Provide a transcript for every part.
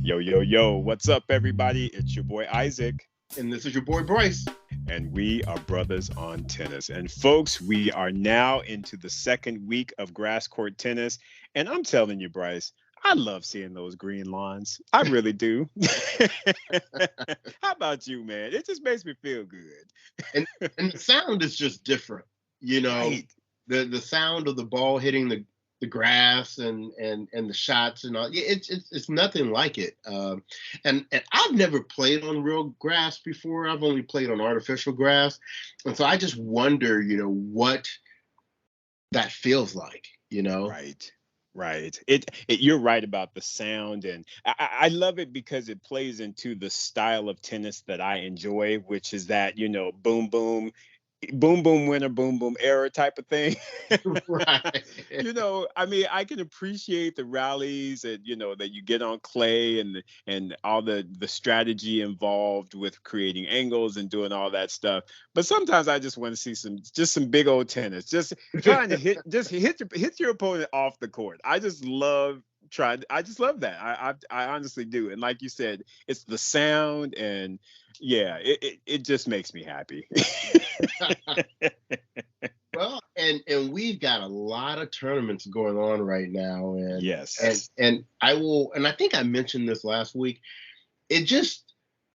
Yo, yo, yo, what's up, everybody? It's your boy Isaac, And this is your boy Bryce. and we are brothers on tennis. And folks, we are now into the second week of grass court tennis. And I'm telling you, Bryce, I love seeing those green lawns. I really do. How about you, man? It just makes me feel good. And the sound is just different. You know, Right. the sound of the ball hitting the grass and the shots and all. Yeah, it's nothing like it. And I've never played on real grass before. I've only played on artificial grass, and so I just wonder, what that feels like. Right. Right. You're right about the sound, and I love it because it plays into the style of tennis that I enjoy, which is that, boom, boom, boom, boom, winner, boom, boom, error type of thing. Right. I mean, I can appreciate the rallies and, that you get on clay and all the strategy involved with creating angles and doing all that stuff. But sometimes I just want to see some big old tennis, just trying to hit your opponent off the court. I just love that. I honestly do. And like you said, it's the sound, and yeah, it just makes me happy. Well, and we've got a lot of tournaments going on right now, and Yes. and I think I mentioned this last week. It's just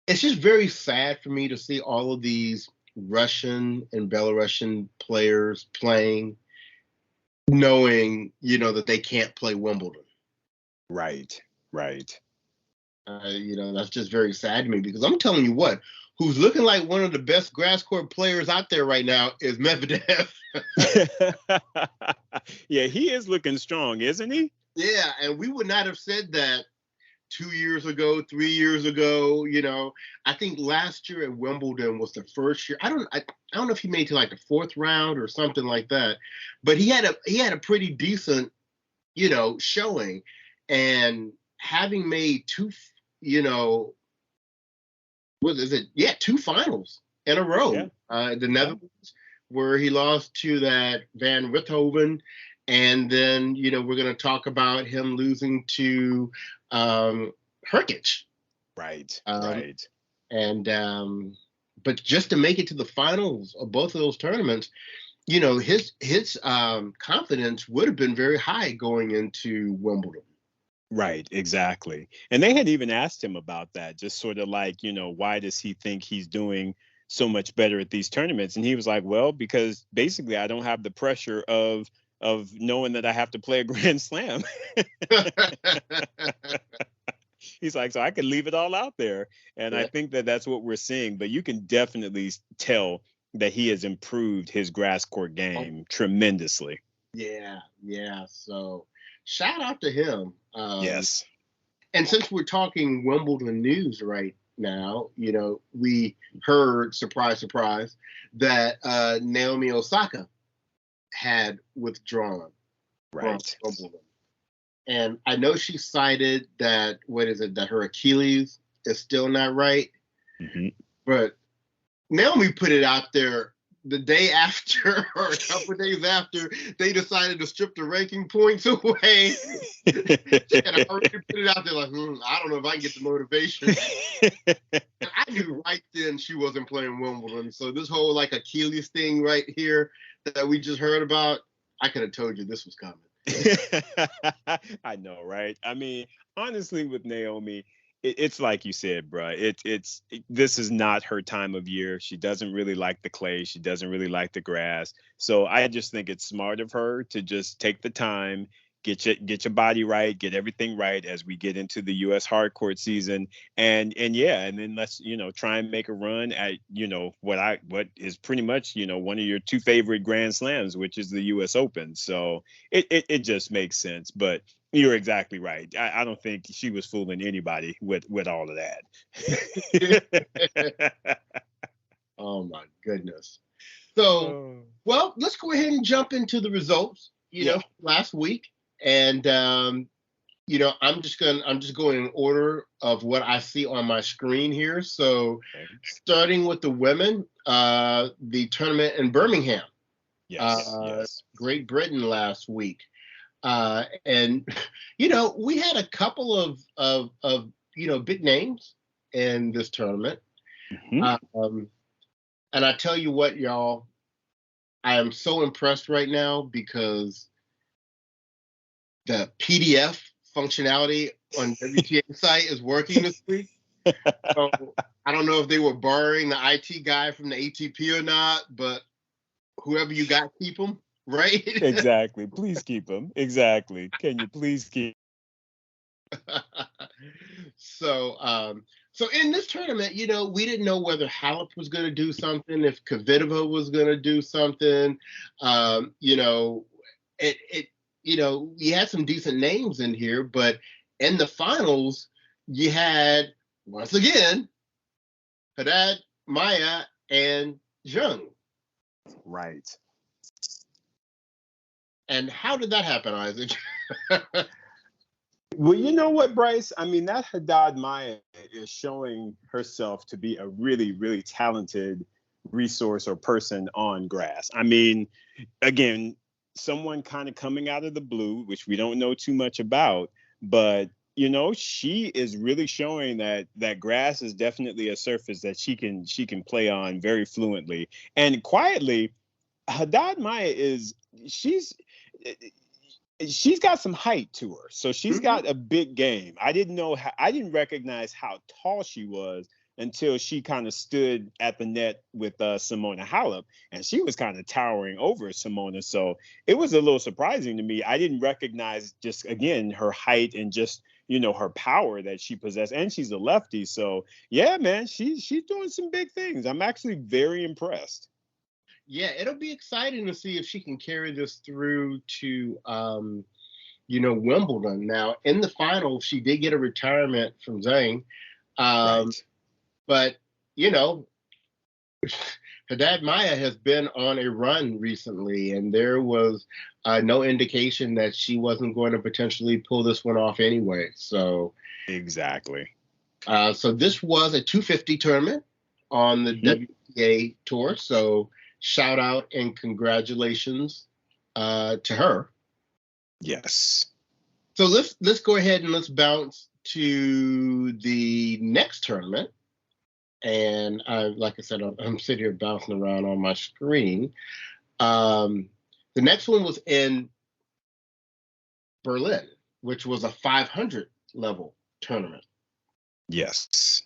very sad for me to see all of these Russian and Belarusian players playing, knowing that they can't play Wimbledon. Right. Right. That's just very sad to me, because I'm telling you what, who's looking like one of the best grass court players out there right now is Medvedev. Yeah, he is looking strong, isn't he? Yeah, and we would not have said that 2 years ago, 3 years ago. I think last year at Wimbledon was the first year. I don't know if he made to like the fourth round or something like that, but he had a pretty decent, showing, and having made two, what is it? Yeah, two finals in a row. Yeah. The Netherlands, where he lost to that Van Rithoven, and then we're going to talk about him losing to Herkic. Right. Um, Right. and but just to make it to the finals of both of those tournaments, his confidence would have been very high going into Wimbledon. Right, exactly. And they had even asked him about that, just sort of like, why does he think he's doing so much better at these tournaments? And he was like, well, because basically I don't have the pressure of knowing that I have to play a grand slam. He's like, so I can leave it all out there. And I Yeah. think that that's what we're seeing, but you can definitely tell that he has improved his grass court game tremendously. Yeah. So shout out to him. Yes. And since we're talking Wimbledon news right now, we heard, surprise, surprise, that Naomi Osaka had withdrawn from Right. Wimbledon. And I know she cited that, that her Achilles is still not right. Mm-hmm. But Naomi put it out there the day after, or a couple of days after, they decided to strip the ranking points away. She had already put it out there like, I don't know if I can get the motivation. And I knew right then she wasn't playing Wimbledon. So this whole like Achilles thing right here that we just heard about, I could have told you this was coming. I know, right? I mean, honestly, with Naomi, it's like you said, bro. This is not her time of year. She doesn't really like the clay. She doesn't really like the grass. So I just think it's smart of her to just take the time, get your body right, get everything right as we get into the U.S. hard court season, and yeah, and then let's try and make a run at what is pretty much one of your two favorite Grand Slams, which is the U.S. Open. So it just makes sense, but. You're exactly right. I don't think she was fooling anybody with all of that. Oh my goodness. So, well, let's go ahead and jump into the results, last week. And I'm just going in order of what I see on my screen here. So, starting with the women, the tournament in Birmingham. Yes. Great Britain last week. And we had a couple of big names in this tournament. Mhm. And I tell you what, y'all, I am so impressed right now because the PDF functionality on WTA site is working this week. So I don't know if they were borrowing the IT guy from the ATP or not, but whoever you got, keep them, right? Exactly. Please keep them. Exactly. Can you please keep? so, so in this tournament, we didn't know whether Halep was going to do something, if Kvitova was going to do something. Um, you know, it, we had some decent names in here, but in the finals, you had once again Haddad, Maya, and Jung. Right. And how did that happen, Isaac? Well, you know what, Bryce? I mean, that Haddad Maya is showing herself to be a really, really talented resource or person on grass. I mean, again, someone kind of coming out of the blue, which we don't know too much about, but she is really showing that grass is definitely a surface that she can play on very fluently. And quietly, Haddad Maya she's got some height to her. So she's Mhm. got a big game. I didn't recognize how tall she was until she kind of stood at the net with Simona Halep, and she was kind of towering over Simona. So it was a little surprising to me. I didn't recognize, just again, her height and just her power that she possessed, and she's a lefty. So yeah, man, she's doing some big things. I'm actually very impressed. Yeah, it'll be exciting to see if she can carry this through to Wimbledon. Now, in the final, she did get a retirement from Zhang. Um, Right. but, you know, Haddad Maya has been on a run recently, and there was no indication that she wasn't going to potentially pull this one off anyway. Exactly. So this was a 250 tournament on the Mhm. WTA tour. So shout out and congratulations to her. Yes. So let's go ahead and let's bounce to the next tournament. And like I said, I'm sitting here bouncing around on my screen. Um, the next one was in Berlin, which was a 500 level tournament. Yes.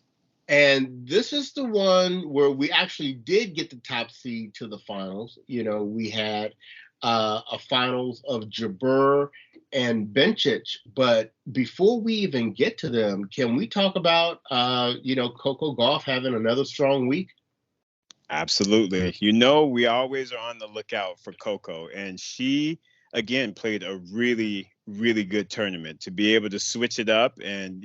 And this is the one where we actually did get the top seed to the finals. We had a finals of Jabeur and Bencic. But before we even get to them, can we talk about, Coco Gauff having another strong week? Absolutely. We always are on the lookout for Coco, and she again played a really, really good tournament to be able to switch it up and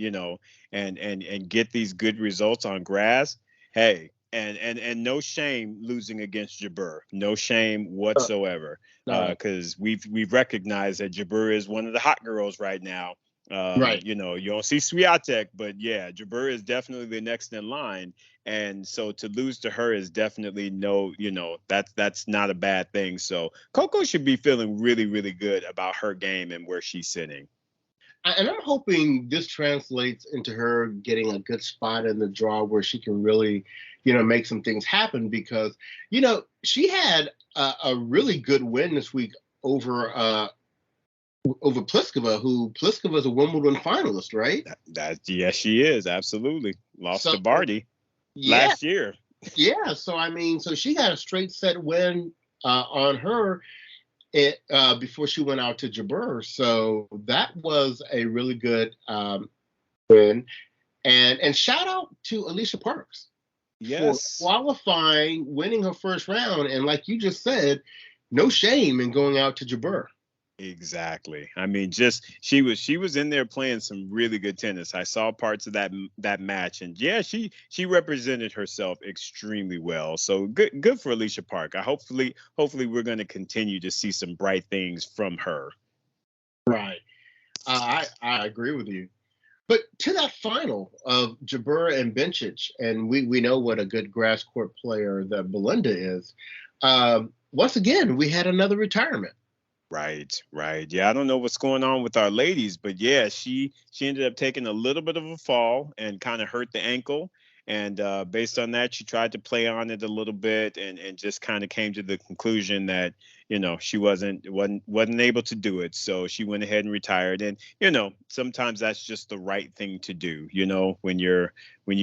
and get these good results on grass. Hey, and no shame losing against Jabeur. No shame whatsoever. No, Because we've recognized that Jabeur is one of the hot girls right now. right. You don't see Swiatek, but yeah, Jabeur is definitely the next in line. And so to lose to her is definitely that's not a bad thing. So Coco should be feeling really, really good about her game and where she's sitting. And I'm hoping this translates into her getting a good spot in the draw where she can really, make some things happen because, she had a really good win this week over Pliskova, who Pliskova is a Wimbledon finalist, right? That yes, she is absolutely lost So to Barty yeah, last year. yeah. So I mean, so she got a straight set win on her before she went out to Jabeur. So that was a really good win. And shout out to Alicia Parks for Yes. qualifying, winning her first round, and like you just said, no shame in going out to Jabeur. Exactly. I mean, just she was in there playing some really good tennis. I saw parts of that match, and yeah, she represented herself extremely well. So good for Alicia Park. Hopefully we're going to continue to see some bright things from her. Right. I agree with you. But to that final of Jabeur and Bencic, and we know what a good grass court player that Belinda is. Once again, we had another retirement. Right, right. Yeah, I don't know what's going on with our ladies, but yeah, she ended up taking a little bit of a fall and kind of hurt the ankle. And based on that, she tried to play on it a little bit and just kind of came to the conclusion that, she wasn't able to do it. So she went ahead and retired. And, sometimes that's just the right thing to do. When you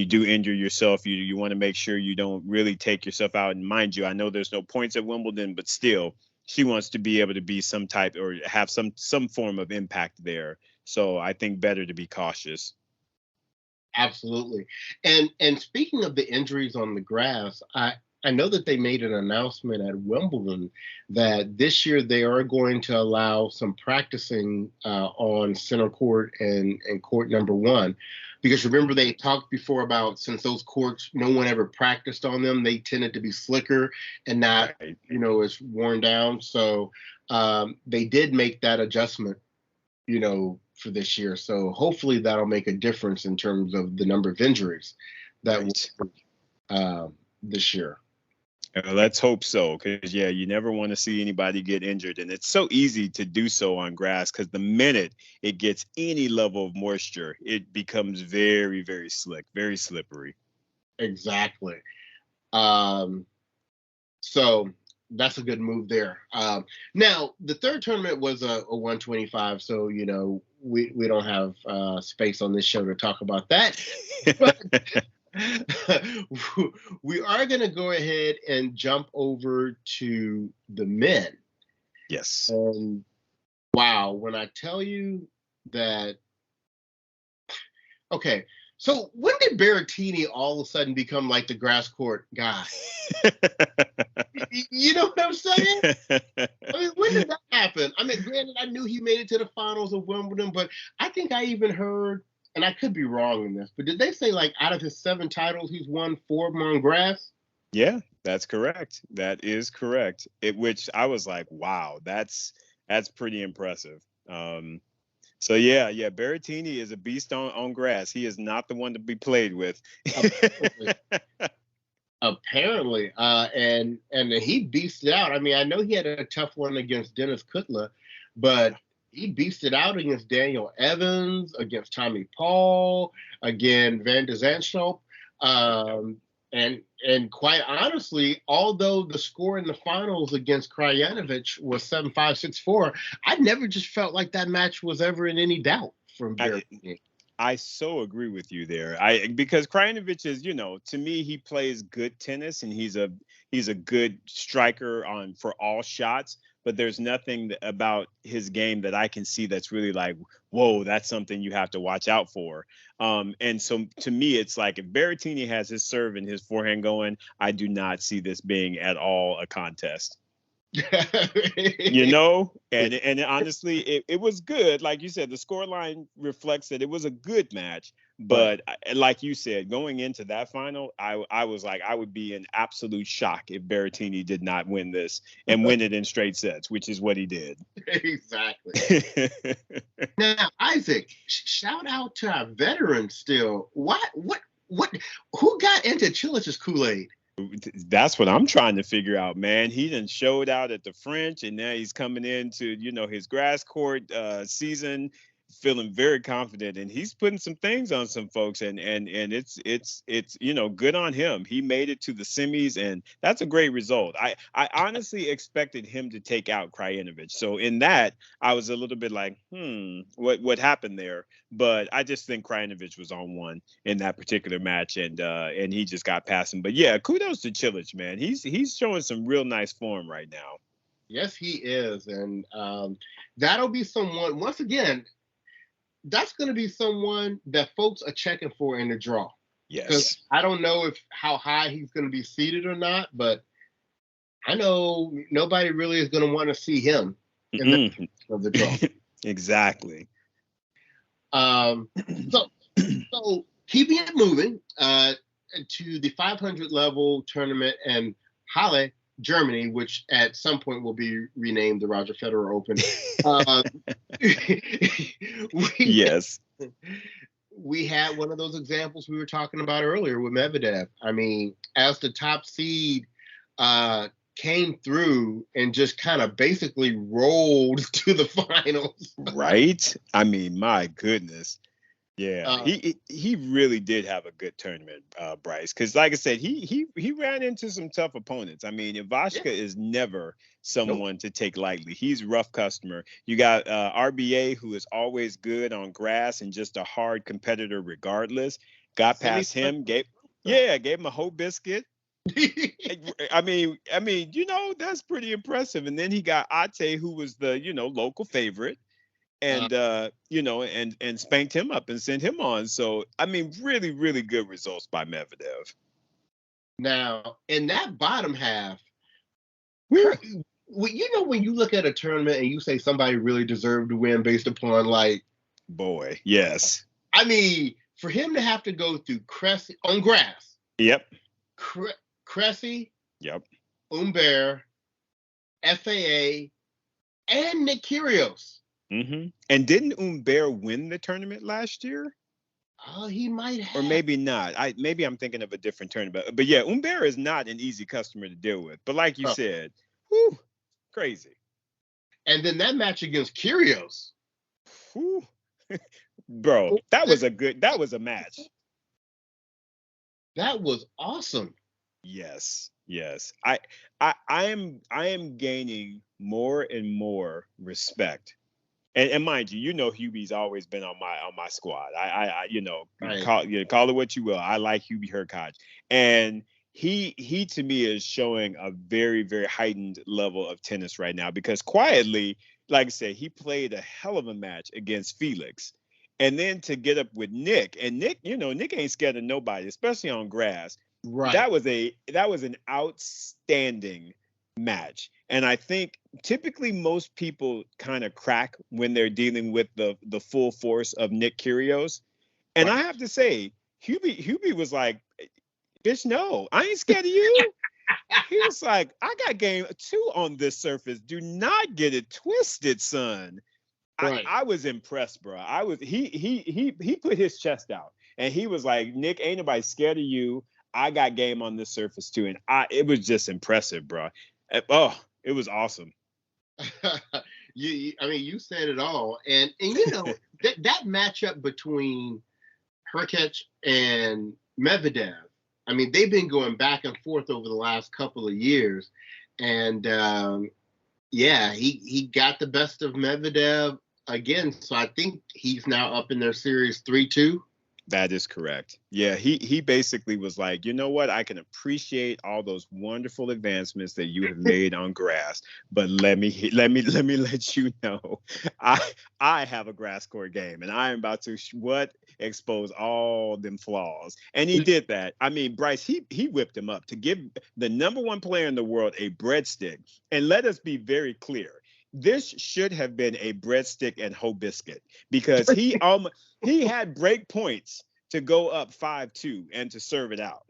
do injure yourself, you want to make sure you don't really take yourself out. And mind you, I know there's no points at Wimbledon, but still she wants to be able to be some type or have some form of impact there. So I think better to be cautious. Absolutely. And speaking of the injuries on the grass, I know that they made an announcement at Wimbledon that this year they are going to allow some practicing on center court and court number one. Because remember, they talked before about since those courts, no one ever practiced on them, they tended to be slicker and not, Right. as worn down. So they did make that adjustment, for this year. So hopefully that'll make a difference in terms of the number of injuries that Right. this year. Let's hope so, because yeah, you never want to see anybody get injured, and it's so easy to do so on grass because the minute it gets any level of moisture, it becomes very, very slick, very slippery. Exactly. Um, so that's a good move there. Now the third tournament was a 125, so we don't have space on this show to talk about that. But we are going to go ahead and jump over to the men. Yes. And wow, when I tell you that, okay, so when did Berrettini all of a sudden become like the grass court guy? You know what I'm saying? I mean, when did that happen? I mean, granted, I knew he made it to the finals of Wimbledon, but I think I even heard, and I could be wrong in this, but did they say like out of his 7 titles, he's won 4 of them on grass? Yeah, that's correct. That is correct. Which I was like, wow, that's pretty impressive. So yeah, Berrettini is a beast on grass. He is not the one to be played with. Apparently, apparently. And he beasted out. I mean, I know he had a tough one against Dennis Kutla, but he beasted out against Daniel Evans, against Tommy Paul, again Van de Zandschulp. And quite honestly, although the score in the finals against Krajinovic was 7-5, 6-4, I never just felt like that match was ever in any doubt from I, Berrettini. I so agree with you there. Because Krajinovic is, to me, he plays good tennis and he's a good striker on for all shots. But there's nothing about his game that I can see that's really like, whoa, that's something you have to watch out for. And so to me, it's like if Berrettini has his serve and his forehand going, I do not see this being at all a contest. And honestly it was good. Like you said, the scoreline reflects that it was a good match, Right. but like you said, going into that final, I was like, I would be in absolute shock if Berrettini did not win this and win it in straight sets, which is what he did. Exactly. Now, Isaac, shout out to our veterans still. What, who got into Chilic's Kool-Aid? That's what I'm trying to figure out, man. He done showed out at the French, and now he's coming into his grass court season, feeling very confident, and he's putting some things on some folks, and it's good on him. He made it to the semis, and that's a great result. I honestly expected him to take out Krajinovic, so in that I was a little bit like, what happened there? But I just think Krajinovic was on one in that particular match, and he just got past him. But yeah, kudos to Cilic, man. He's showing some real nice form right now. Yes, he is, and that'll be someone. Once again, that's going to be someone that folks are checking for in the draw. Because Yes. I don't know how high he's going to be seated or not, but I know nobody really is going to want to see him in the draw. Exactly. So keeping it moving to the 500 level tournament in Halle, Germany, which at some point will be renamed the Roger Federer Open. Yes. We had one of those examples we were talking about earlier with Medvedev. I mean, as the top seed, came through and just kind of basically rolled to the finals. Right? I mean, my goodness. Yeah, Uh, he really did have a good tournament, Bryce. Because like I said, he ran into some tough opponents. I mean, yeah, Ivashka is never nope. someone to take lightly. He's a rough customer. You got RBA, who is always good on grass and just a hard competitor regardless. Got Semi. past him, gave him a whole biscuit. That's pretty impressive. And then he got Ate, who was the local favorite uh, and and spanked him up and sent him on. So I mean, really, really good results by Medvedev. Now, in that bottom half, Whew. when you look at a tournament and you say somebody really deserved to win based upon like, Boy, yes. I mean, for him to have to go through Cressy on grass, Yep. Cressy, Yep. Humbert, FAA, and Nick Kyrgios. And didn't Humbert win the tournament last year? Oh, he might Or have. maybe not. Maybe I'm thinking of a different tournament. But yeah, Humbert is not an easy customer to deal with. But like you Oh. said, whew, crazy. And then that match against Kyrgios. Whew. Bro, that was a match. That was awesome. Yes, yes. I am gaining more and more respect. And mind you, Hubie's always been on my squad. Right. Call it what you will. I like Hubie Hurkacz. And he to me is showing a very, very heightened level of tennis right now because quietly, like I said, he played a hell of a match against Felix. And then to get up with Nick, and Nick ain't scared of nobody, especially on grass. Right. That was an outstanding match. And I think typically most people kind of crack when they're dealing with the full force of Nick Kyrgios. And I Right. have to say, Hubie was like, bitch, no, I ain't scared of you. He was like, I got game 2 on this surface. Do not get it twisted, son. Right. I was impressed, bro. I was he put his chest out and he was like, Nick, ain't nobody scared of you. I got game on this surface too. And it was just impressive, bro. Oh, it was awesome. I mean, you said it all. And that matchup between Hurkacz and Medvedev. I mean, they've been going back and forth over the last couple of years, and yeah, he got the best of Medvedev again. So I think he's now up in their series 3-2. That is correct. Yeah, he basically was like, you know what? I can appreciate all those wonderful advancements that you have made on grass, but let me let you know, I have a grass court game, and I am about to expose all them flaws. And he did that. I mean, Bryce, he whipped him up to give the number 1 player in the world a breadstick. And let us be very clear. This should have been a breadstick and whole biscuit because he had break points to go up 5-2 and to serve it out.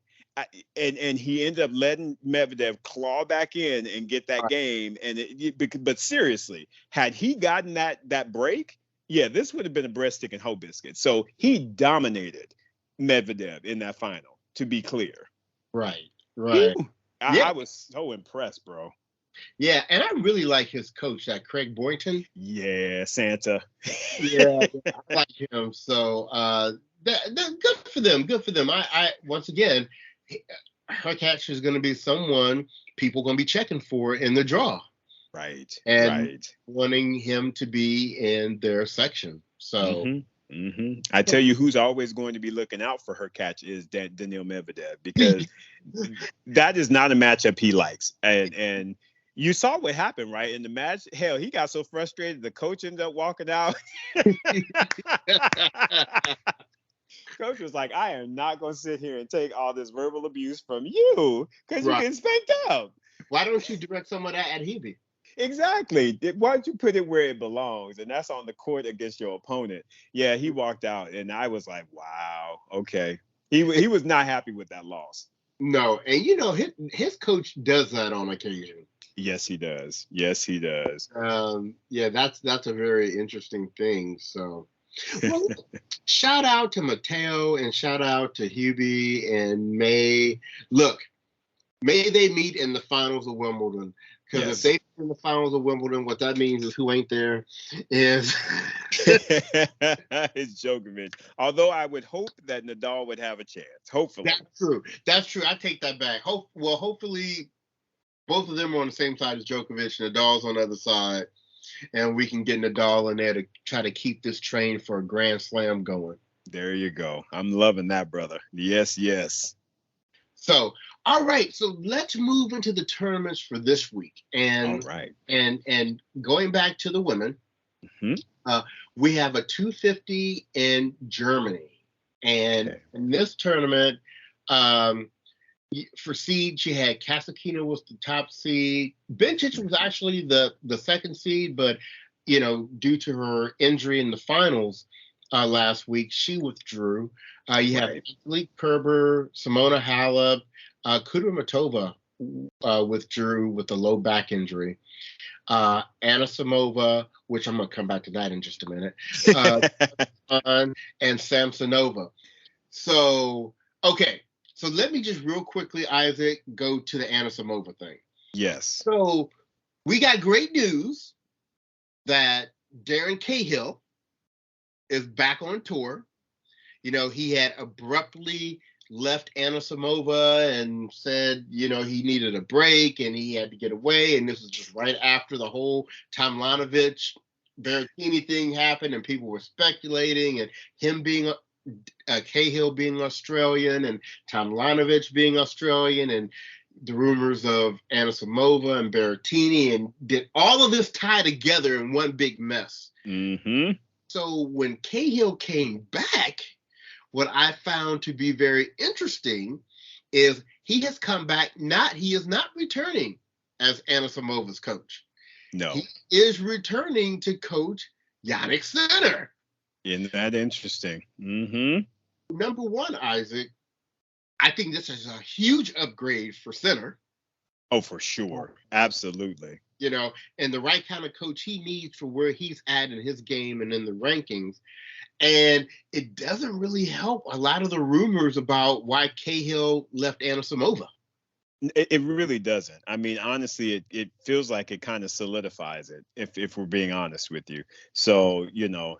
And he ended up letting Medvedev claw back in and get that game. But seriously, had he gotten that break, yeah, this would have been a breadstick and whole biscuit. So he dominated Medvedev in that final, to be clear. Right. Right. I was so impressed, bro. Yeah, and I really like his coach, that Craig Boynton. Yeah, Santa. Yeah, I like him. So good for them. Good for them. I once again, Hurkacz is going to be someone people going to be checking for in the draw. Right. And right. wanting him to be in their section. So. I tell you, who's always going to be looking out for Hurkacz is Daniil Medvedev because that is not a matchup he likes. And you saw what happened, right? In the match, hell, he got so frustrated, the coach ended up walking out. Coach was like, I am not going to sit here and take all this verbal abuse from you because you're getting spanked up. Why don't you direct some of that at Hebe? Exactly. Why don't you put it where it belongs? And that's on the court against your opponent. Yeah, he walked out, and I was like, wow, okay. He was not happy with that loss. No, and his coach does that on occasion. Yes, he does. Yes, he does. Yeah, that's a very interesting thing. So, well, shout out to Matteo and shout out to Hubie and May. Look, May they meet in the finals of Wimbledon. Because if Yes. they meet in the finals of Wimbledon, what that means is who ain't there is. It's Djokovic. Although I would hope that Nadal would have a chance. Hopefully. That's true. That's true. I take that back. Hopefully both of them are on the same side as Djokovic. Nadal's on the other side, and we can get Nadal in there to try to keep this train for a Grand Slam going. There you go. I'm loving that, brother. Yes, yes. So, all right. So let's move into the tournaments for this week, All and right. and going back to the women, Mm-hmm. we have a 250 in Germany, and Okay. in this tournament, um, for seed, she had Kasakina was the top seed. Bencic was actually the second seed, but due to her injury in the finals last week, she withdrew. You have Right. Angelique Kerber, Simona Halep, Kudermetova withdrew with a low back injury. Anna Samova, which I'm going to come back to that in just a minute, and Samsonova. So, okay. So let me just real quickly, Isaac, go to the Anna Samova thing. Yes. So we got great news that Darren Cahill is back on tour. He had abruptly left Anna Samova and said, he needed a break and he had to get away. And this was just right after the whole Tomljanovic Berrettini thing happened, and people were speculating, and him being Cahill being Australian and Tomljanovic being Australian, and the rumors of Anna Samova and Berrettini, and did all of this tie together in one big mess. Mm-hmm. So when Cahill came back, what I found to be very interesting is he has come back. He is not returning as Anna Samova's coach. No. He is returning to coach Jannik Sinner. Isn't that interesting? Mm-hmm. Number one, Isaac, I think this is a huge upgrade for Sinner. Oh, for sure. Absolutely. And the right kind of coach he needs for where he's at in his game and in the rankings. And it doesn't really help a lot of the rumors about why Cahill left Anna Samova. It really doesn't. I mean, honestly, it feels like it kind of solidifies it, if we're being honest with you. So,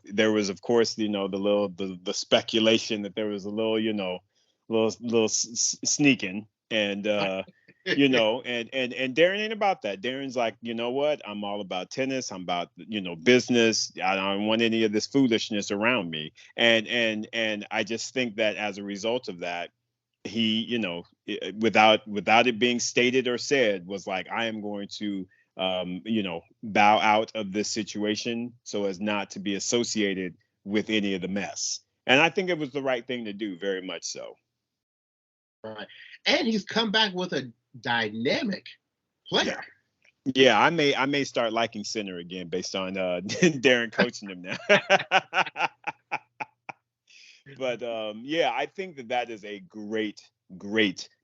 there was, of course, the speculation that there was a little, little sneaking, and and Darren ain't about that. Darren's like, you know what? I'm all about tennis. I'm about, business. I don't want any of this foolishness around me. And I just think that as a result of that, he, without it being stated or said, was like, I am going to, bow out of this situation so as not to be associated with any of the mess. And I think it was the right thing to do, very much so. Right. And he's come back with a dynamic player. Yeah, I may start liking Sinner again based on Darren coaching him now. But I think that is a great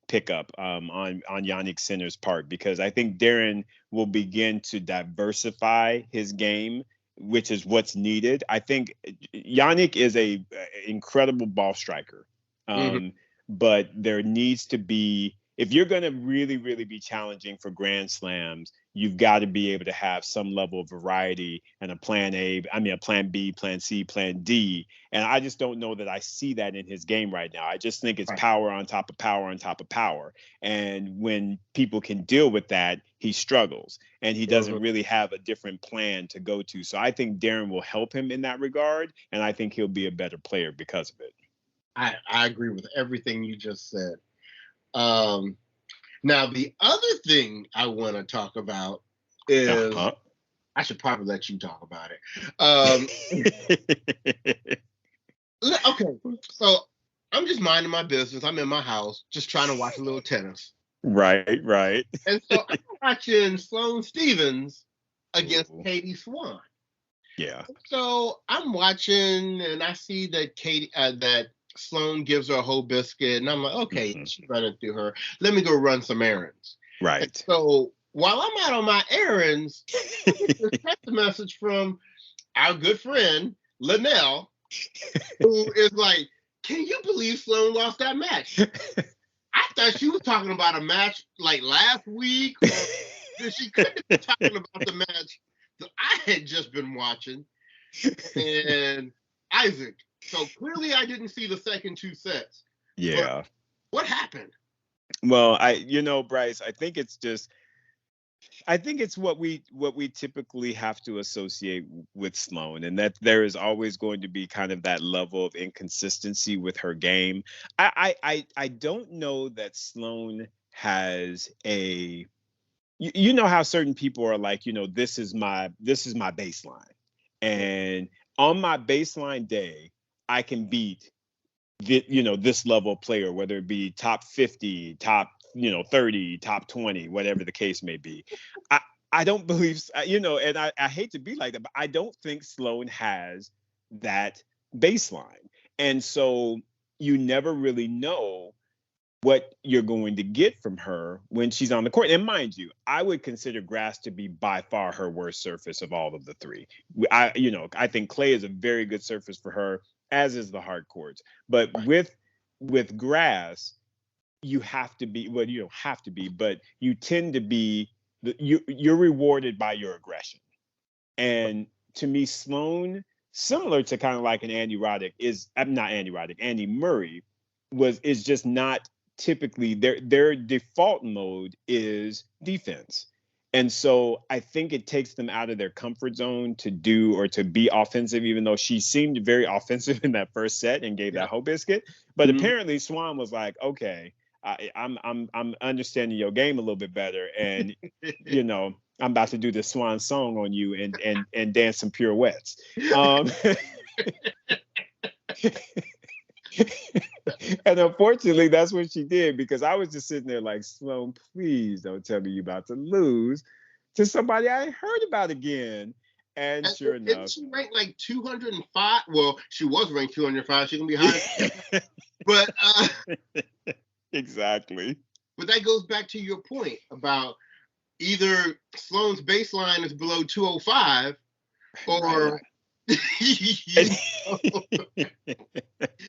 pickup on Jannik Sinner's part, because I think Darren will begin to diversify his game, which is what's needed. I think Jannik is a incredible ball striker, but there needs to be, if you're going to really, really be challenging for Grand Slams, you've got to be able to have some level of variety and a plan B, plan C, plan D. And I just don't know that I see that in his game right now. I just think it's power on top of power on top of power. And when people can deal with that, he struggles, and he doesn't really have a different plan to go to. So I think Darren will help him in that regard, and I think he'll be a better player because of it. I agree with everything you just said. Now, the other thing I want to talk about is, I should probably let you talk about it. Okay, so I'm just minding my business. I'm in my house, just trying to watch a little tennis. Right. And so I'm watching Sloane Stephens against Katie Swan. Yeah. So I'm watching, and I see that that Sloane gives her a whole biscuit, and I'm like, okay, she's running through her. Let me go run some errands. Right. And so while I'm out on my errands, I get this text message from our good friend Linnell, who is like, "Can you believe Sloane lost that match?" I thought she was talking about a match like last week, or she couldn't be talking about the match that I had just been watching. And Isaac. So clearly I didn't see the second two sets. Yeah. But what happened? Well, Bryce, I think it's what we typically have to associate with Sloane, and that there is always going to be kind of that level of inconsistency with her game. I don't know that Sloane has a you know how certain people are like, this is my baseline, and on my baseline day I can beat this level player, whether it be top 50, top 30, top 20, whatever the case may be. I don't believe, and I hate to be like that, but I don't think Sloane has that baseline. And so you never really know what you're going to get from her when she's on the court. And mind you, I would consider grass to be by far her worst surface of all of the three. I think clay is a very good surface for her, as is the hard courts. But with grass, you have to be, well, you don't have to be, but you tend to be, you're rewarded by your aggression. And to me, Sloane, similar to kind of like an Andy Roddick, Andy Murray, is just not typically their default mode is defense. And so I think it takes them out of their comfort zone to do or to be offensive, even though she seemed very offensive in that first set and gave that whole biscuit. But apparently Swan was like, okay, I'm understanding your game a little bit better, and I'm about to do the Swan song on you and dance some pirouettes. And unfortunately, that's what she did, because I was just sitting there like, Sloane, please don't tell me you're about to lose to somebody I ain't heard about again. And sure enough, didn't she rank like 205? Well, she was ranked 205. She can be higher. But exactly. But that goes back to your point about either Sloane's baseline is below 205, or right.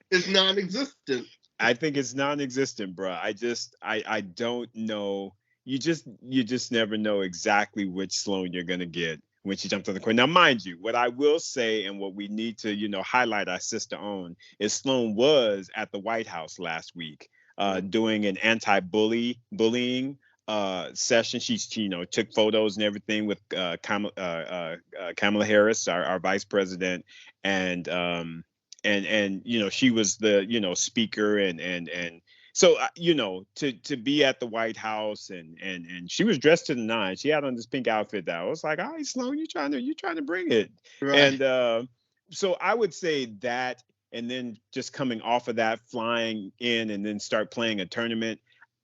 It's non-existent. I think it's non-existent, bro. I don't know. You just never know exactly which Sloane you're gonna get when she jumps on the court. Now, mind you, what I will say and what we need to highlight our sister on is Sloane was at the White House last week doing an anti-bullying session. She took photos and everything with Kamala Harris, our vice president, and she was the speaker, and so to be at the White House, and she was dressed to the nines. She had on this pink outfit that I was like, all right, Sloane, you trying to bring it. Right. And so I would say that, and then just coming off of that, flying in and then start playing a tournament,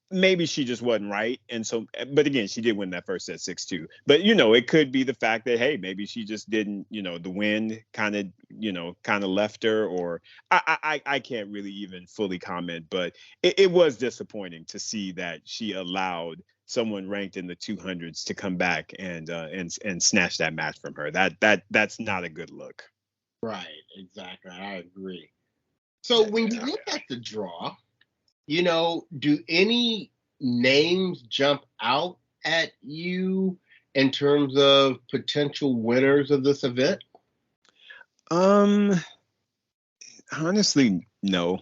maybe she just wasn't right. And so, but again, she did win that first set 6-2. But it could be the fact that, hey, maybe she just didn't, the wind kind of left her, or I can't really even fully comment. But it was disappointing to see that she allowed someone ranked in the 200s to come back and snatch that match from her. That's not a good look. Right, exactly. I agree. So when you look at the draw, do any names jump out at you in terms of potential winners of this event? Honestly, no.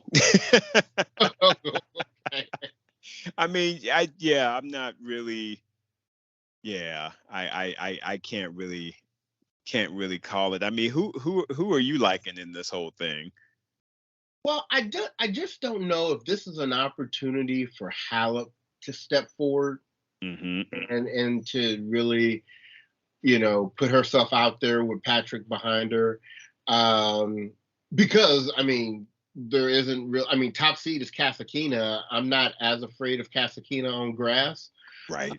I mean, I'm not really. Yeah, I can't really call it. I mean, who are you liking in this whole thing? Well, I just don't know if this is an opportunity for Halep to step forward and to really, put herself out there with Patrick behind her. Because, I mean, there isn't real. I mean, top seed is Kasatkina. I'm not as afraid of Kasatkina on grass. Right.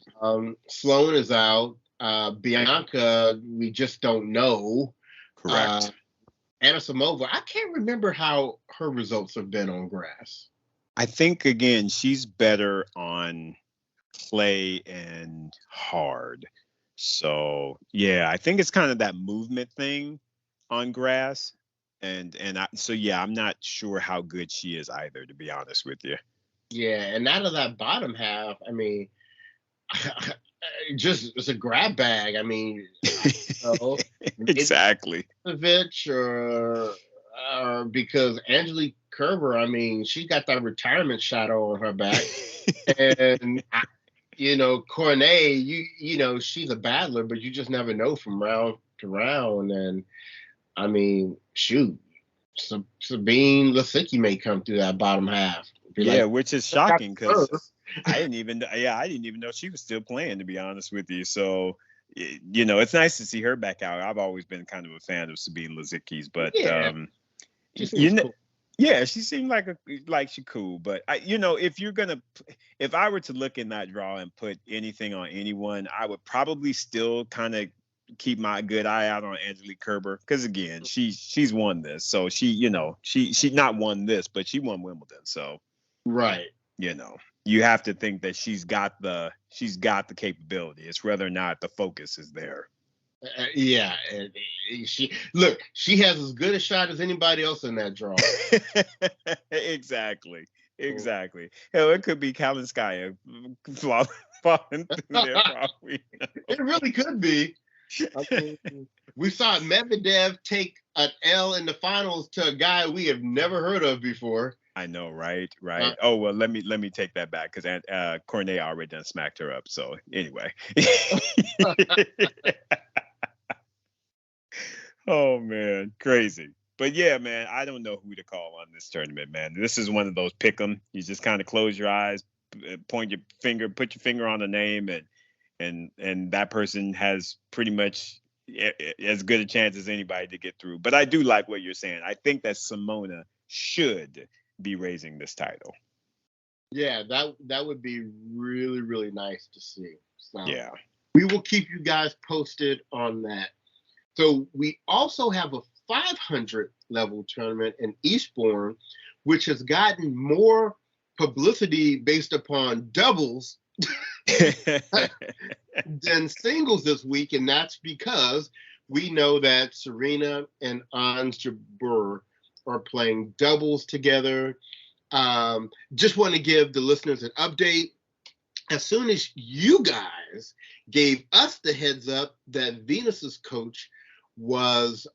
Sloane is out. Bianca, we just don't know. Correct. Anisimova, I can't remember how her results have been on grass. I think, again, she's better on clay and hard. So, yeah, I think it's kind of that movement thing on grass. I'm not sure how good she is either, to be honest with you. Yeah, and out of that bottom half, I mean, just it's a grab bag. I mean, so maybe Exactly. Ivich or because Angelique Kerber, I mean, she got that retirement shadow on her back, and Cornet, she's a battler, but you just never know from round to round, and I mean, shoot, Sabine Lisicki may come through that bottom half. Be Yeah, like, which is got shocking because her. I didn't even know she was still playing, to be honest with you. So, it's nice to see her back out. I've always been kind of a fan of Sabine Lisicki's, but Yeah, she you seems know, cool. yeah, she seemed like she cool. But if I were to look in that draw and put anything on anyone, I would probably still kind of keep my good eye out on Angelique Kerber because again, she's won this, so she not won this, but she won Wimbledon, so Right. you know you have to think that she's got the capability. It's whether or not the focus is there. Yeah, and she has as good a shot as anybody else in that draw. Exactly. So, Exactly. Hell, it could be Kalinskaya falling through there for all we it really could be. I mean, we saw Medvedev take an L in the finals to a guy we have never heard of before. I know, right? Uh, Right. Oh well, let me take that back because Cornet already done smacked her up. So anyway. Oh man, crazy. But yeah, man, I don't know who to call on this tournament, man. This is one of those pick 'em. You just kind of close your eyes, point your finger, put your finger on the name, and that person has pretty much as good a chance as anybody to get through. But I do like what you're saying. I think that Simona should be raising this title. yeah, that would be really, really nice to see. So Yeah. we will keep you guys posted on that. So we also have a 500 level tournament in Eastbourne, which has gotten more publicity based upon doubles than singles this week, and that's because we know that Serena and Ons Jabeur are playing doubles together. Just want to give the listeners an update. As soon as you guys gave us the heads up that Venus's coach was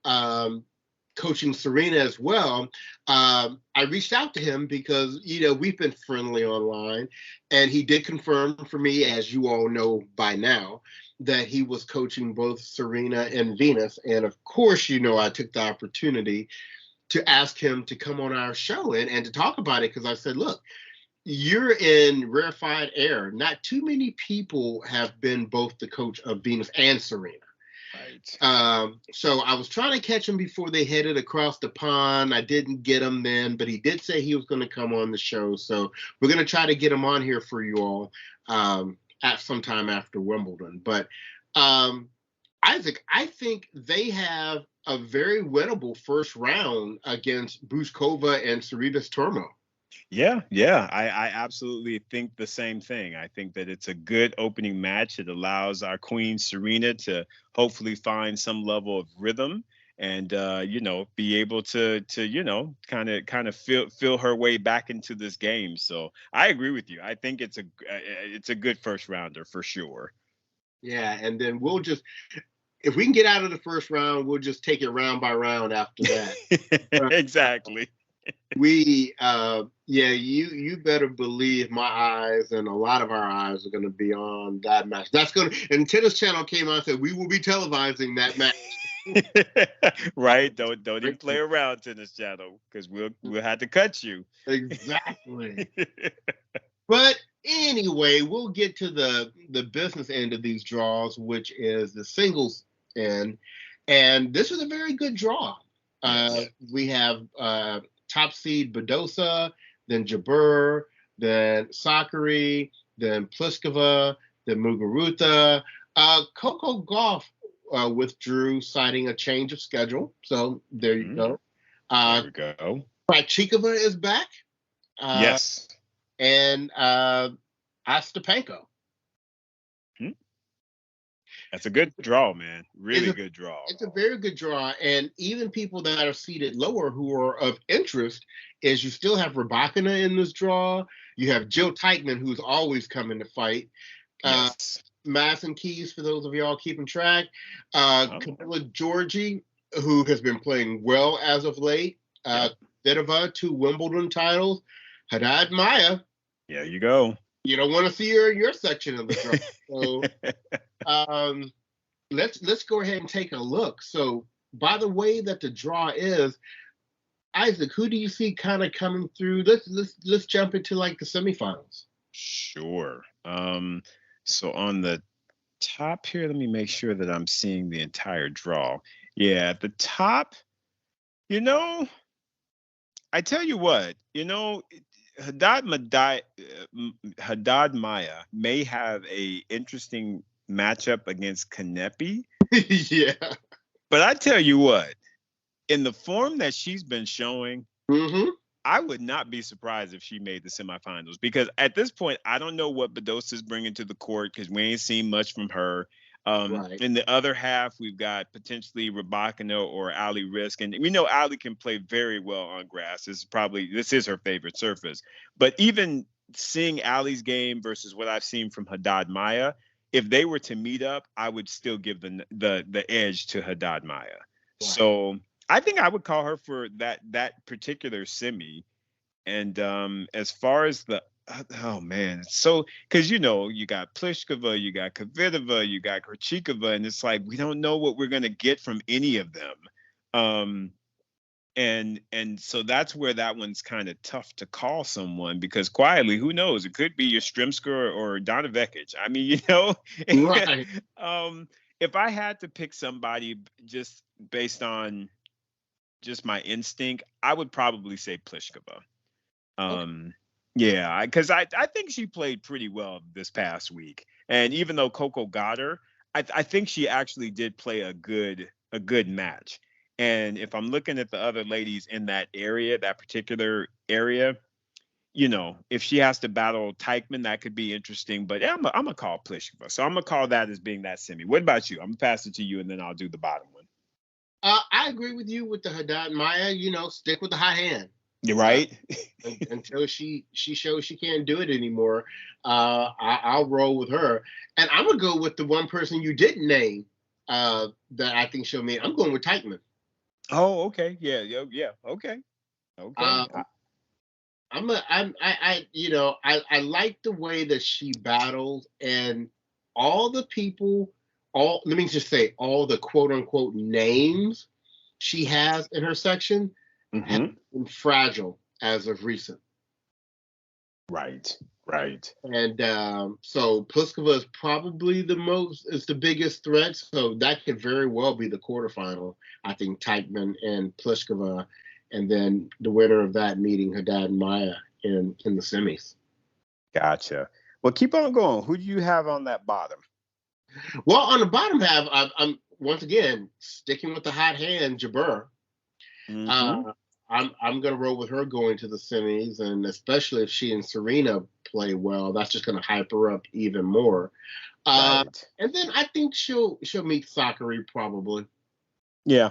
coaching Serena as well, I reached out to him because, we've been friendly online, and he did confirm for me, as you all know by now, that he was coaching both Serena and Venus. And of course, I took the opportunity to ask him to come on our show and to talk about it because I said, look, you're in rarefied air. Not too many people have been both the coach of Venus and Serena. Right. So I was trying to catch him before they headed across the pond. I didn't get him then, but he did say he was going to come on the show. So we're going to try to get him on here for you all at some time after Wimbledon. But Isaac, I think they have a very winnable first round against Bushkova and Saritas Tormo. Yeah, yeah, I absolutely think the same thing. I think that it's a good opening match. It allows our queen Serena to hopefully find some level of rhythm and be able to kind of feel her way back into this game. So I agree with you. I think it's a good first rounder for sure. Yeah, and then if we can get out of the first round, we'll just take it round by round after that. Exactly. You better believe my eyes and a lot of our eyes are going to be on that match. And Tennis Channel came out and said we will be televising that match. Right? Don't even play around, Tennis Channel, because we'll have to cut you. Exactly. But anyway, we'll get to the business end of these draws, which is the singles end, and this was a very good draw. Yes. We have top seed Badosa, then Jabeur, then Sakari, then Pliskova, then Muguruza. Coco Golf withdrew, citing a change of schedule. So there you go. There we go. Krejcikova is back. Yes. And Ostapenko. That's a good draw, man. It's Really a good draw. it's a very good draw, and even people that are seated lower who are of interest is you still have Rabakina in this draw. You have Joe Teichman, who's always coming to fight. Uh, Yes. Madison Keys, for those of y'all keeping track. Oh, Camilla Georgie, who has been playing well as of late. yep. Kvitova, 2 Wimbledon titles. Haddad Maya, There you go. you don't want to see her in your section of the draw. So um, let's go ahead and take a look. So by the way that the draw is, Isaac, who do you see kind of coming through? Let's jump into like the semifinals. Sure. So on the top here, let me make sure that I'm seeing the entire draw. Yeah, at the top, you know, I tell you what, Haddad Maya may have a interesting matchup against Kanepi, Yeah. but I tell you what, in the form that she's been showing, Mm-hmm. I would not be surprised if she made the semifinals, because at this point, I don't know what Badosa's bringing to the court because we ain't seen much from her. Right. In the other half, we've got potentially Rabakina or Ali Risk, and we know Ali can play very well on grass. This is her favorite surface. But even seeing Ali's game versus what I've seen from Haddad Maya, if they were to meet up, I would still give the edge to Haddad Maya. Right. So I think I would call her for that particular semi. And as far as oh man, so because you got Pliskova, you got Kvitova, you got Krejcikova, and it's like we don't know what we're gonna get from any of them. And so that's where that one's kind of tough to call someone, because quietly, who knows? It could be your Strimska or Donovekic. I mean, Right. If I had to pick somebody just based on just my instinct, I would probably say Pliskova. Okay. Yeah, because I think she played pretty well this past week, and even though Coco got her, I think she actually did play a good match. And if I'm looking at the other ladies in that particular area, if she has to battle Teichman, that could be interesting. But yeah, I'm gonna call Pliskova, so I'm gonna call that as being that semi. What about you? I'm gonna pass it to you, and then I'll do the bottom one. I agree with you with the Haddad Maya. Stick with the hot hand. You're right. Until she shows she can't do it anymore, I'll roll with her. And I'm gonna go with the one person you didn't name that I think she'll meet. I'm going with Teichman. Oh, okay. Yeah. Okay. Okay. I like the way that she battles, and all the people, let me just say, all the quote unquote names she has in her section have been fragile as of recent. Right. And so Pliskova is probably the biggest threat. So that could very well be the quarterfinal. I think Teichman and Pliskova, and then the winner of that meeting Haddad and Maya in the semis. Gotcha. Well, keep on going. Who do you have on that bottom? Well, on the bottom half, I'm once again sticking with the hot hand, Jabeur. I'm going to roll with her going to the semis, and especially if she and Serena play well, that's just going to hype her up even more. Right. And then I think she'll meet Sakkari probably. Yeah.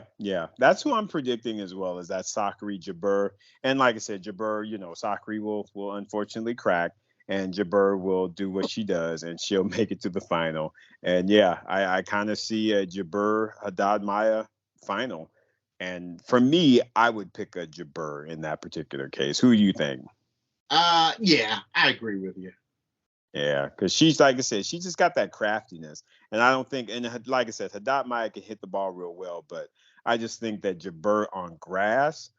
That's who I'm predicting as well, is that Sakkari Jabeur. And like I said, Jabeur, Sakkari will unfortunately crack, and Jabeur will do what she does, and she'll make it to the final. And yeah, I kind of see a Jabeur Haddad Maya final. And for me, I would pick a Jabeur in that particular case. Who do you think? Yeah, I agree with you. Yeah, because she's, like I said, she just got that craftiness. And I don't think, and like I said, Haddad Maya can hit the ball real well, but I just think that Jabeur on grass,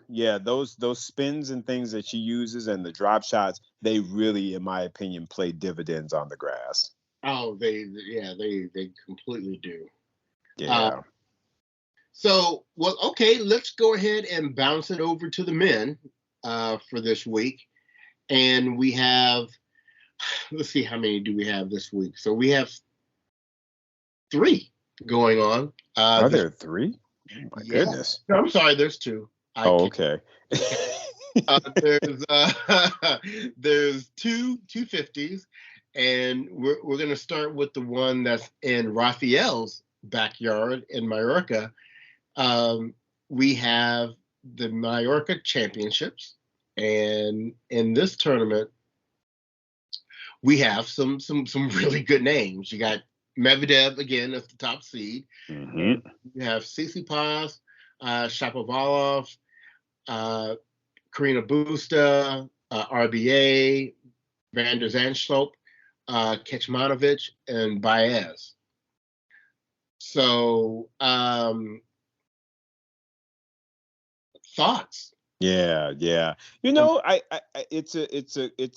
yeah, those spins and things that she uses and the drop shots, they really, in my opinion, play dividends on the grass. Oh, they completely do. Yeah. So, well, okay, let's go ahead and bounce it over to the men for this week. And we have, let's see, how many do we have this week? So we have 3 going on. Are there 3? Oh, my goodness. No, I'm sorry, there's 2. Okay. There's 2 250s, And we're going to start with the one that's in Raphael's backyard in Mallorca. We have the Mallorca Championships, and in this tournament, we have some really good names. You got Medvedev again as the top seed. Mm-hmm. You have Tsitsipas, Shapovalov, Karina Busta, RBA, Van der Zandschulp, Kecmanovic, and Baez. So, thoughts? Yeah. It's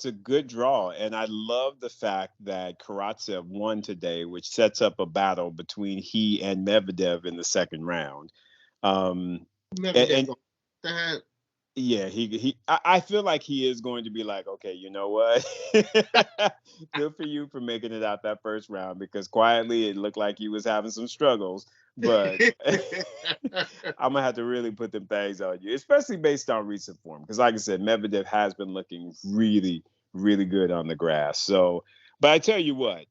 a good draw, and I love the fact that Karatsev won today, which sets up a battle between he and Medvedev in the second round. Medvedev, Yeah, I feel like he is going to be like, okay, you know what? Good for you for making it out that first round, because quietly it looked like he was having some struggles. But I'm gonna have to really put them things on you, especially based on recent form. Because like I said, Medvedev has been looking really, really good on the grass. So, but I tell you what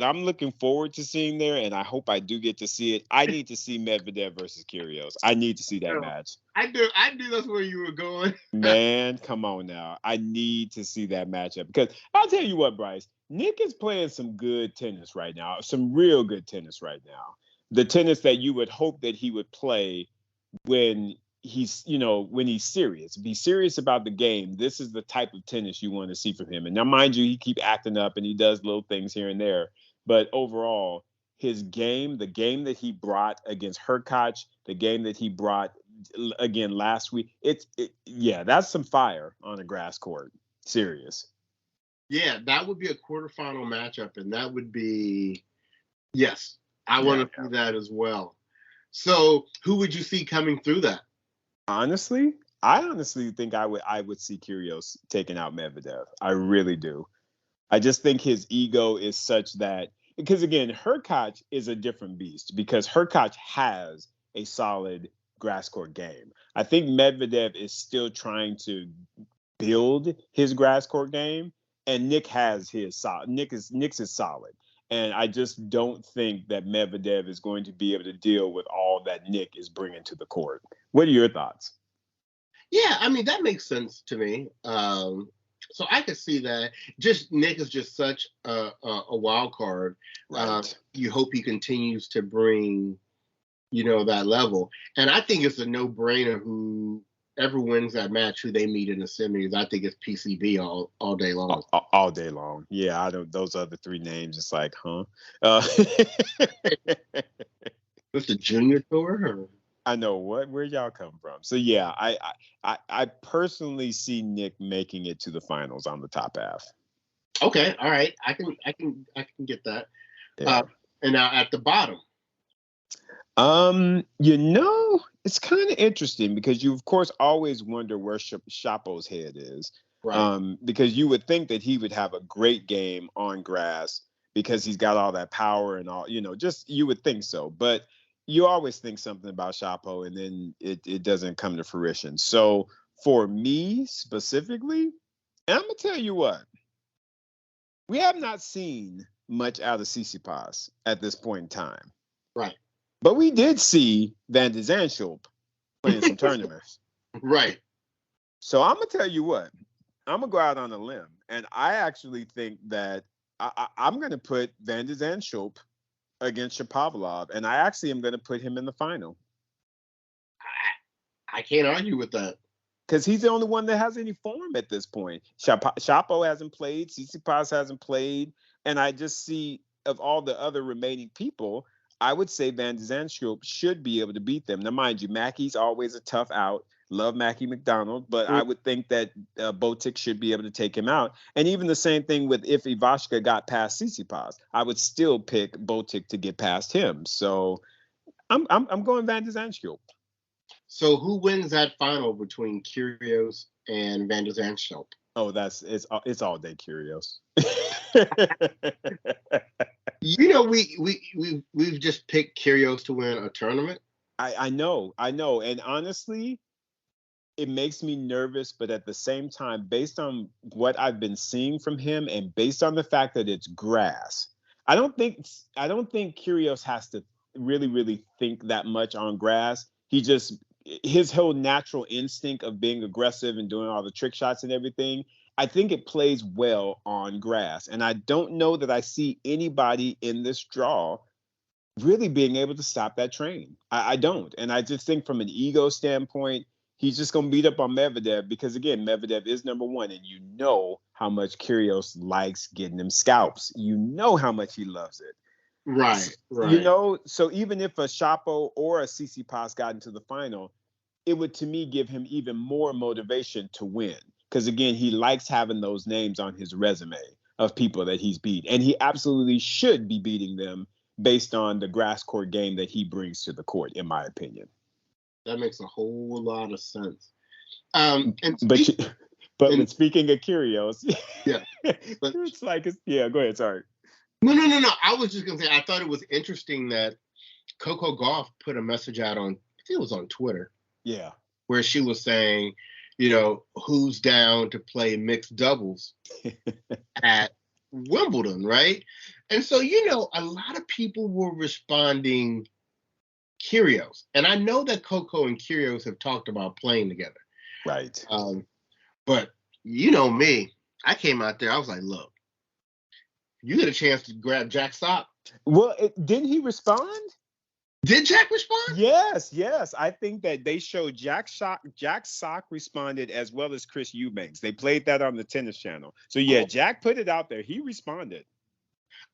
I'm looking forward to seeing there, and I hope I do get to see it. I need to see Medvedev versus Kyrgios. I need to see that match. I do. That's where you were going. Man, come on now. I need to see that matchup, because I'll tell you what, Bryce, Nick is playing some good tennis right now, some real good tennis right now. The tennis that you would hope that he would play when when he's serious. Be serious about the game. This is the type of tennis you want to see from him. And now, mind you, he keep acting up and he does little things here and there. But overall, his game, the game that he brought against Hurkacz, the game that he brought again last week, that's some fire on a grass court. Serious. Yeah, that would be a quarterfinal matchup, and that would be, yes, I want to see that as well. So, who would you see coming through that? Honestly, I honestly think I would see Kyrgios taking out Medvedev. I really do. I just think his ego is such that, because again, Hurkacz is a different beast, because Hurkacz has a solid grass court game. I think Medvedev is still trying to build his grass court game, and Nick has his solid. Nick's is solid. And I just don't think that Medvedev is going to be able to deal with all that Nick is bringing to the court. What are your thoughts? Yeah, I mean, that makes sense to me. So I could see that. Just Nick is just such a wild card. Right. You hope he continues to bring, that level. And I think it's a no-brainer whoever wins that match, who they meet in the semis. I think it's PCB all day long. All day long. Yeah, I don't. Those other three names, it's like, huh? It's the junior tour. Or? I know where y'all come from. So yeah, I personally see Nick making it to the finals on the top half. Okay, all right. I can get that. Yeah. And now at the bottom. It's kind of interesting, because you of course always wonder where Shapo's head is. Right. Because you would think that he would have a great game on grass, because he's got all that power and all, just you would think so. But you always think something about Shapo, and then it doesn't come to fruition. So for me specifically, and I'm gonna tell you what, we have not seen much out of Tsitsipas at this point in time. Right. But we did see Van de Zandschulp playing some tournaments. Right. So I'm gonna tell you what, I'm gonna go out on a limb, and I actually think that I'm gonna put Van de Zandschulp against Shapovalov, and I actually am gonna put him in the final. I can't argue with that, because he's the only one that has any form at this point. Shapo hasn't played, Tsitsipas hasn't played, and I just see, of all the other remaining people, I would say Van de Zandschulp should be able to beat them. Now, mind you, Mackey's always a tough out. Love Mackie McDonald, but I would think that Botic should be able to take him out. And even the same thing with if Ivashka got past Tsitsipas, I would still pick Botic to get past him. So I'm going Van de Zandschulp. So who wins that final between Kyrgios and Van de Zandschulp? Oh, it's all day Kyrgios. We've just picked Kyrgios to win a tournament. I know, and honestly, it makes me nervous, but at the same time, based on what I've been seeing from him and based on the fact that it's grass, I don't think Kyrgios has to really think that much on grass. He just his whole natural instinct of being aggressive and doing all the trick shots and everything, I think it plays well on grass. And I don't know that I see anybody in this draw really being able to stop that train. I don't. And I just think from an ego standpoint, he's just going to beat up on Medvedev because, again, Medvedev is number one. And you know how much Kyrgios likes getting them scalps. You know how much he loves it. Right, right. You know, so even if a Chapo or a Tsitsipas got into the final, it would, to me, give him even more motivation to win. Because, again, he likes having those names on his resume of people that he's beat. And he absolutely should be beating them based on the grass court game that he brings to the court, in my opinion. That makes a whole lot of sense. But speaking of Kyrgios, yeah, but it's like, yeah, go ahead. Sorry. No. I was just gonna say I thought it was interesting that Coco Gauff put a message out on, I think it was on Twitter. Yeah. Where she was saying, you know, who's down to play mixed doubles at Wimbledon, right? And so, you know, a lot of people were responding Kyrgios. And I know that Coco and Kyrgios have talked about playing together. Right. But you know me, I came out there, I was like, look, you get a chance to grab Jack Sock. Well, didn't he respond? Did Jack respond? Yes. I think that they showed Jack Sock responded as well as Chris Eubanks. They played that on the Tennis Channel. So yeah, Jack put it out there. He responded.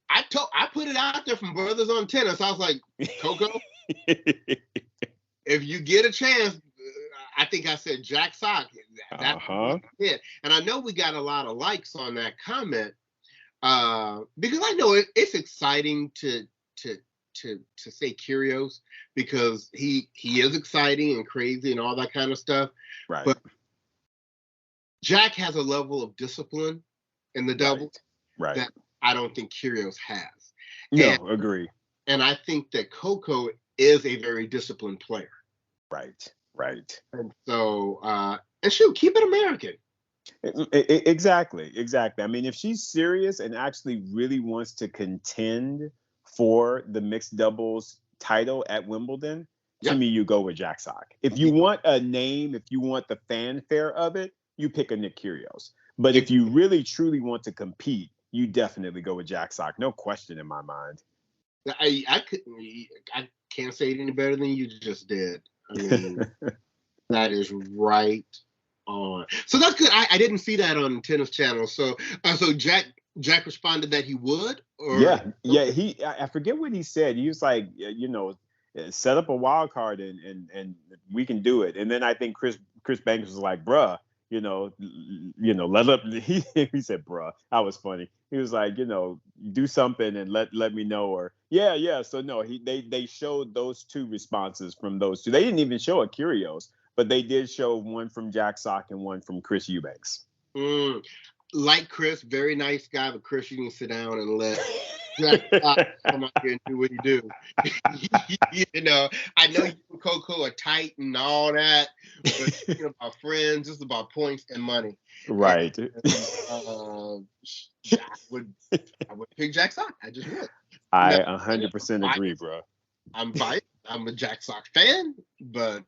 I put it out there from Brothers on Tennis. I was like, Coco, if you get a chance, I think I said Jack Sock. That's it. And I know we got a lot of likes on that comment because I know it's exciting to say Kyrgios because he is exciting and crazy and all that kind of stuff. Right. But Jack has a level of discipline in the double that I don't think Kyrgios has. No, agree. And I think that Coco is a very disciplined player. Right. And so, and shoot, keep it American. Exactly. I mean, if she's serious and actually really wants to contend for the mixed doubles title at Wimbledon, to me, you go with Jack Sock. If you want a name, if you want the fanfare of it, you pick a Nick Kyrgios. But if you really, truly want to compete, you definitely go with Jack Sock. No question in my mind. I can't say it any better than you just did. I mean, that is right on. So that's good. I didn't see that on the Tennis Channel. So Jack responded that he would? Or? Yeah. I forget what he said. He was like, you know, set up a wild card and we can do it. And then I think Chris Banks was like, bruh, you know, let up. He said, bruh, that was funny. He was like, you know, do something and let me know. Or yeah. So no, they showed those two responses from those two. They didn't even show a Kyrgios, but they did show one from Jack Sock and one from Chris Eubanks. Like Chris, very nice guy, but Chris, you can sit down and let Jack Sock come out here and do what he do. You know, I know you and Coco are tight and all that, but thinking about friends, it's about points and money. Right. And, I would pick Jack Sock. I just would. I 100% agree, bro. I'm biased. I'm a Jack Sock fan, but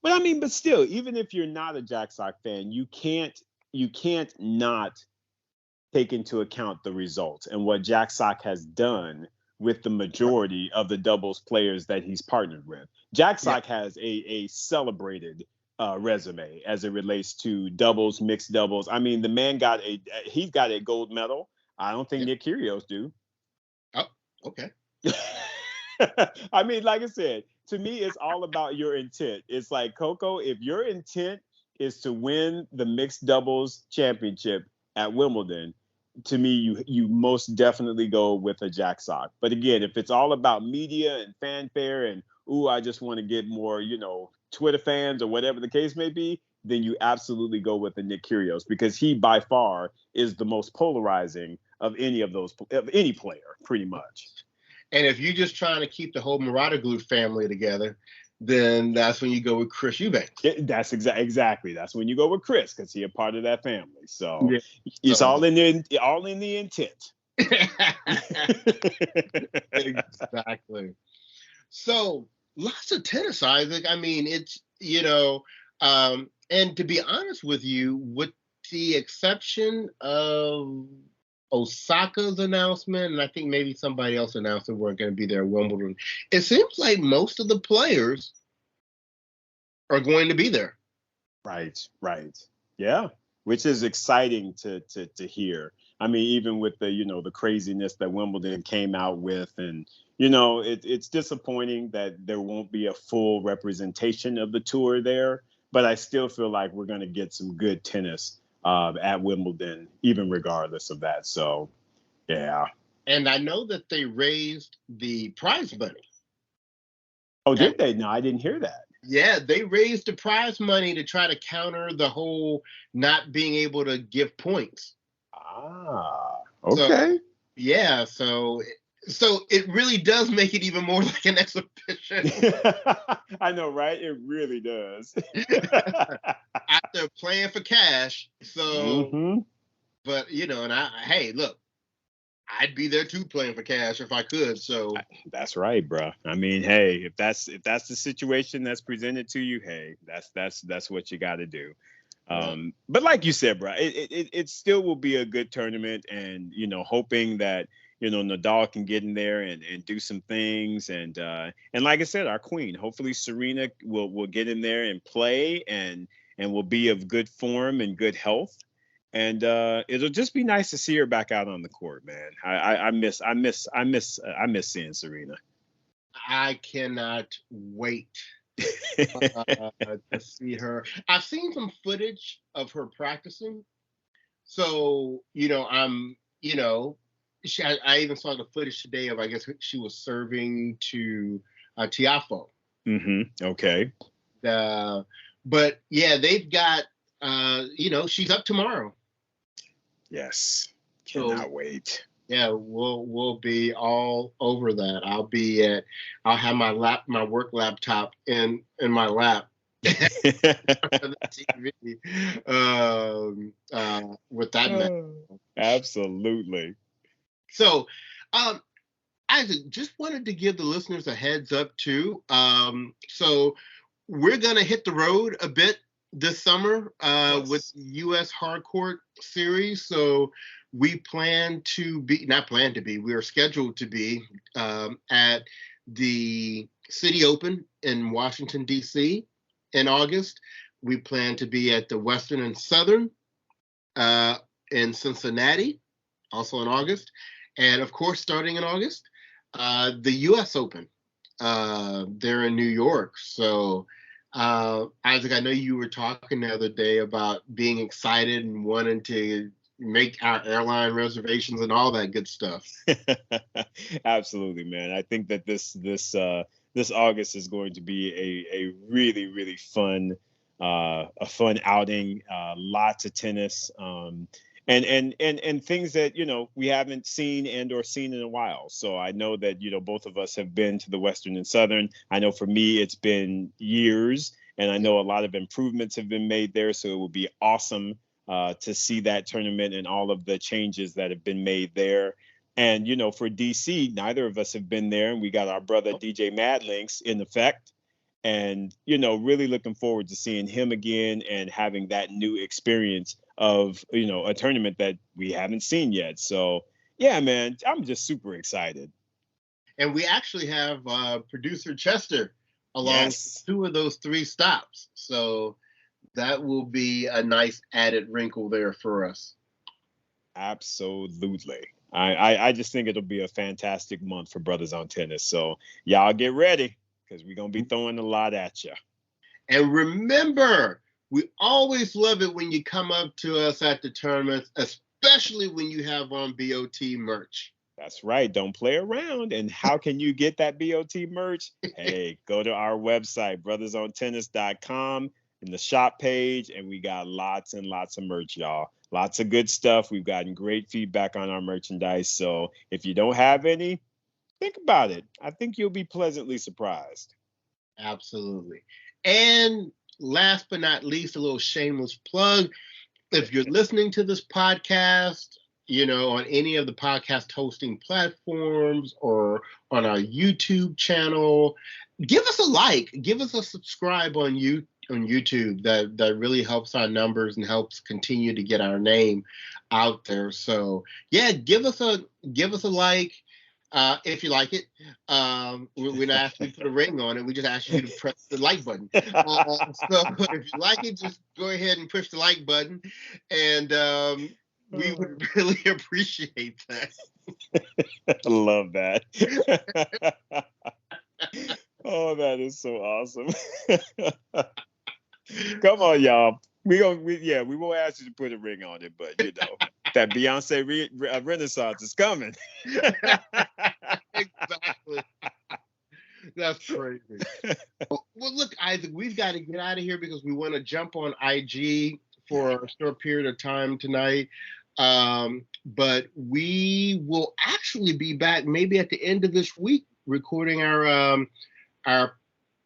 I mean, but still, even if you're not a Jack Sock fan, you can't not take into account the results and what Jack Sock has done with the majority of the doubles players that he's partnered with. Jack Sock has a celebrated resume as it relates to doubles, mixed doubles. I mean, the man he's got a gold medal. I don't think Nick Kyrgios do. Oh, okay. I mean, like I said, to me, it's all about your intent. It's like, Coco, if your intent is to win the mixed doubles championship at Wimbledon, to me, you most definitely go with a Jack Sock. But again, if it's all about media and fanfare and, I just want to get more, you know, Twitter fans or whatever the case may be, then you absolutely go with the Nick Kyrgios because he by far is the most polarizing of any player, pretty much. And if you're just trying to keep the whole Muratoglu family together, then that's when you go with Chris Eubanks. That's exactly. That's when you go with Chris because he a part of that family. So Yeah. it's So all in the intent. exactly. So lots of tennis, Isaac. I mean, it's and to be honest with you, with the exception of Osaka's announcement, and I think maybe somebody else announced they weren't going to be there at Wimbledon, it seems like most of the players are going to be there. Right. Yeah, which is exciting to hear. I mean, even with the the craziness that Wimbledon came out with, and it's disappointing that there won't be a full representation of the tour there. But I still feel like we're going to get some good tennis at Wimbledon, even regardless of that. So, yeah. And I know that they raised the prize money. Oh, did they? No, I didn't hear that. Yeah, they raised the prize money to try to counter the whole not being able to give points. Ah, okay. So, yeah, so it really does make it even more like an exhibition. I know, right? It really does. After playing for cash. So, but and hey, look, I'd be there too playing for cash if I could. So that's right, bro. I mean, hey, if that's the situation that's presented to you, hey, that's what you got to do. But like you said, bro, it still will be a good tournament, and hoping that Nadal can get in there and do some things, and like I said, our queen, hopefully Serena will get in there and play and will be of good form and good health. And it'll just be nice to see her back out on the court, man. I miss seeing Serena. I cannot wait to see her. I've seen some footage of her practicing. So, I even saw the footage today of, I guess she was serving to Tiafoe. Okay. But yeah, they've got, she's up tomorrow. Yes. Cannot wait. Yeah, we'll be all over that. I'll have my work laptop in my lap. TV, with that match. Absolutely. So, Isaac, just wanted to give the listeners a heads up too. So we're gonna hit the road a bit this summer with U.S. Hardcourt Series. So we we are scheduled to be at the City Open in Washington, D.C. in August. We plan to be at the Western and Southern in Cincinnati, also in August. And of course, starting in August, the U.S. Open there in New York. So, Isaac, I know you were talking the other day about being excited and wanting to make our airline reservations and all that good stuff. Absolutely, man. I think that this August is going to be a really, really fun outing. Lots of tennis. And things that we haven't seen or seen in a while. So I know that both of us have been to the Western and Southern. I know for me it's been years, and I know a lot of improvements have been made there. So it will be awesome to see that tournament and all of the changes that have been made there. And for DC, neither of us have been there, and we got our brother DJ Madlinks in effect. And really looking forward to seeing him again and having that new experience of a tournament that we haven't seen yet. So yeah, man, I'm just super excited. And we actually have producer Chester along two of those three stops, so that will be a nice added wrinkle there for us. Absolutely. I just think it'll be a fantastic month for Brothers on Tennis. So y'all get ready, because we're going to be throwing a lot at you. And remember, we always love it when you come up to us at the tournaments, especially when you have on BOT merch. That's right. Don't play around. And how can you get that BOT merch? Hey, go to our website, brothersontennis.com, in the shop page, and we got lots and lots of merch, y'all. Lots of good stuff. We've gotten great feedback on our merchandise. So if you don't have any, think about it. I think you'll be pleasantly surprised. Absolutely. And last but not least, a little shameless plug. If you're listening to this podcast, on any of the podcast hosting platforms or on our YouTube channel, give us a like, give us a subscribe on YouTube. That really helps our numbers and helps continue to get our name out there. So yeah, give us a like. If you like it, we're not asking you to put a ring on it. We just ask you to press the like button. So if you like it, just go ahead and push the like button, and we would really appreciate that. I love that. Oh, that is so awesome. Come on, y'all. We won't ask you to put a ring on it, but that Beyonce Renaissance is coming. Exactly. That's crazy. Well, look, Isaac, we've got to get out of here because we want to jump on IG for a short period of time tonight. But we will actually be back maybe at the end of this week recording our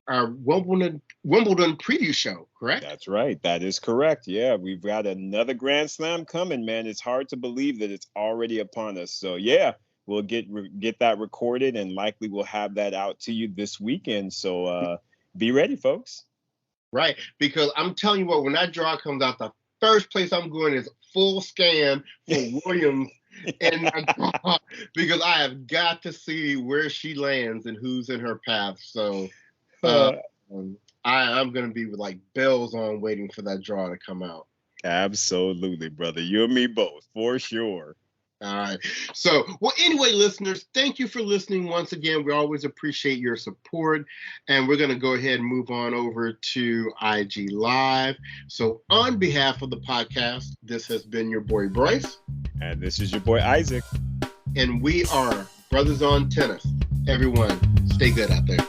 Wimbledon preview show, correct? That's right. That is correct. Yeah, we've got another Grand Slam coming, man. It's hard to believe that it's already upon us. So yeah, we'll get that recorded and likely we'll have that out to you this weekend. So be ready, folks. Right, because I'm telling you what, when that draw comes out, the first place I'm going is full scan for Williams. And because I have got to see where she lands and who's in her path. So I'm going to be with like bells on waiting for that draw to come out. Absolutely, brother. You and me both, for sure. All right. So, well, anyway, listeners, thank you for listening once again. We always appreciate your support. And we're going to go ahead and move on over to IG Live. So, on behalf of the podcast, this has been your boy Bryce. And this is your boy Isaac. And we are Brothers on Tennis. Everyone, stay good out there.